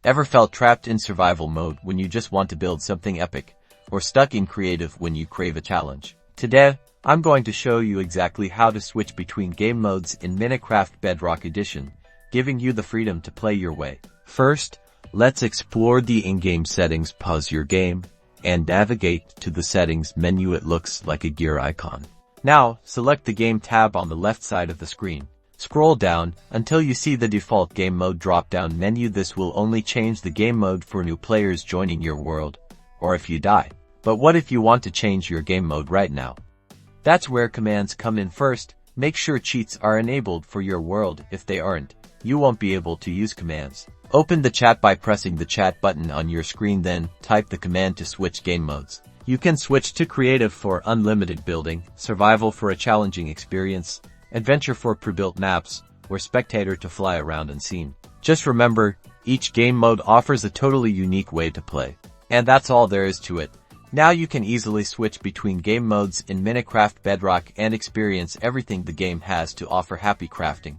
Ever felt trapped in survival mode when you just want to build something epic, or stuck in creative when you crave a challenge? Today, I'm going to show you exactly how to switch between game modes in Minecraft Bedrock Edition, giving you the freedom to play your way. First, let's explore the in-game settings. Pause your game and navigate to the settings menu. It looks like a gear icon. Now, select the game tab on the left side of the screen. Scroll down until you see the default game mode drop-down menu. This will only change the game mode for new players joining your world, or if you die. But what if you want to change your game mode right now? That's where commands come in first. Make sure cheats are enabled for your world. If they aren't, you won't be able to use commands. Open the chat by pressing the chat button on your screen, then type the command to switch game modes. You can switch to creative for unlimited building, survival for a challenging experience, adventure for pre-built maps, or spectator to fly around unseen. Just remember, each game mode offers a totally unique way to play. And that's all there is to it. Now you can easily switch between game modes in Minecraft Bedrock and experience everything the game has to offer. Happy crafting!